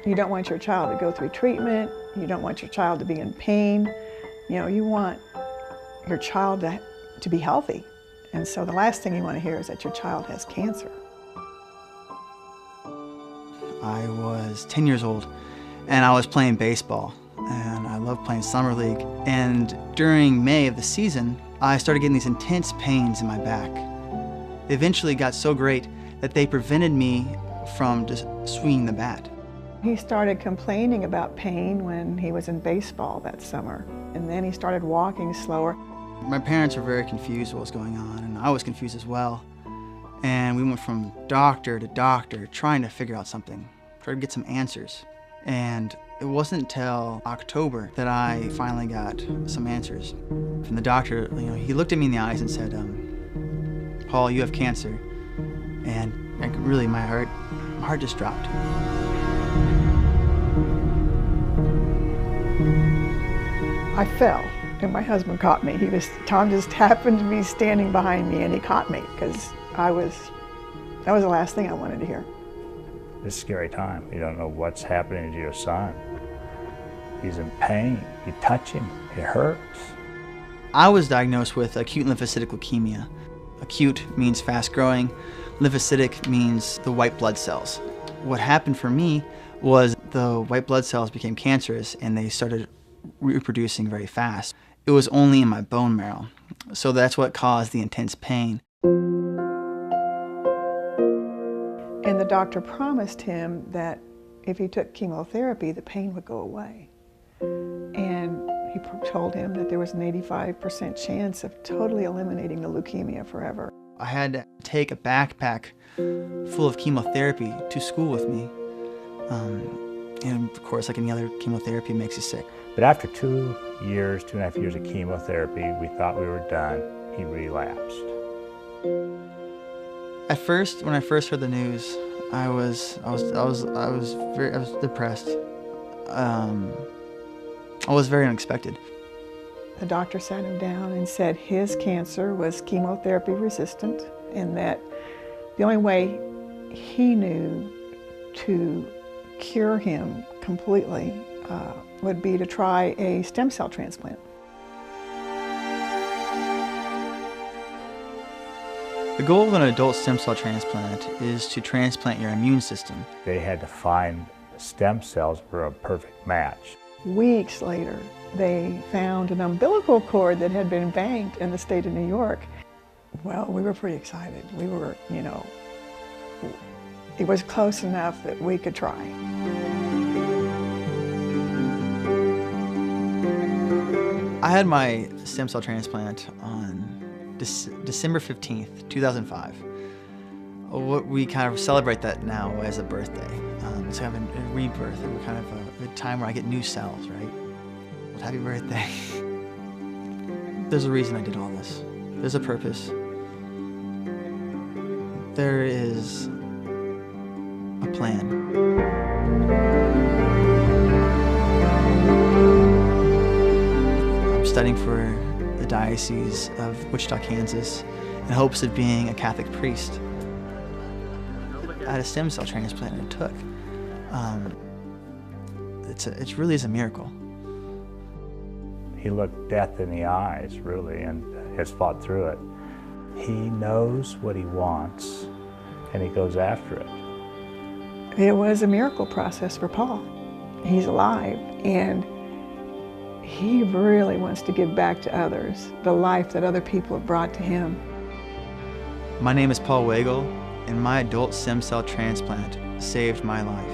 You don't want your child to go through treatment. You don't want your child to be in pain. You know, you want your child to be healthy. And so the last thing you want to hear is that your child has cancer. I was 10 years old and I was playing baseball, and I loved playing summer league. And during May of the season, I started getting these intense pains in my back. They eventually got so great that they prevented me from just swinging the bat. He started complaining about pain when he was in baseball that summer, and then he started walking slower. My parents were very confused what was going on, and I was confused as well. And we went from doctor to doctor trying to figure out something, try to get some answers. And it wasn't until October that I finally got some answers. From the doctor, he looked at me in the eyes and said, Paul, you have cancer. And really, my heart just dropped. I fell, and my husband caught me. Tom just happened to be standing behind me, and he caught me, because that was the last thing I wanted to hear. It's a scary time. You don't know what's happening to your son. He's in pain. You touch him, it hurts. I was diagnosed with acute lymphocytic leukemia. Acute means fast-growing. Lymphocytic means the white blood cells. What happened for me was the white blood cells became cancerous and they started reproducing very fast. It was only in my bone marrow, so that's what caused the intense pain. And the doctor promised him that if he took chemotherapy, the pain would go away. And he told him that there was an 85% chance of totally eliminating the leukemia forever. I had to take a backpack full of chemotherapy to school with me. And of course, like any other chemotherapy, makes you sick. But after 2.5 years of chemotherapy, we thought we were done. He relapsed. At first, when I first heard the news, I was depressed. It was very unexpected. The doctor sat him down and said his cancer was chemotherapy resistant, and that the only way he knew to cure him completely would be to try a stem cell transplant. The goal of an adult stem cell transplant is to transplant your immune system. They had to find stem cells for a perfect match. Weeks later, they found an umbilical cord that had been banked in the state of New York. Well, we were pretty excited. We were, it was close enough that we could try. I had my stem cell transplant on December 15th, 2005. We kind of celebrate that now as a birthday. It's kind of a rebirth, and kind of a time where I get new cells, right? Well, happy birthday. There's a reason I did all this. There's a purpose. There is a plan. I'm studying for the Diocese of Wichita, Kansas, in hopes of being a Catholic priest. I had a stem cell transplant and it took. It really is a miracle. He looked death in the eyes, really, and has fought through it. He knows what he wants, and he goes after it. It was a miracle process for Paul. He's alive, and he really wants to give back to others the life that other people have brought to him. My name is Paul Wagle, and my adult stem cell transplant saved my life.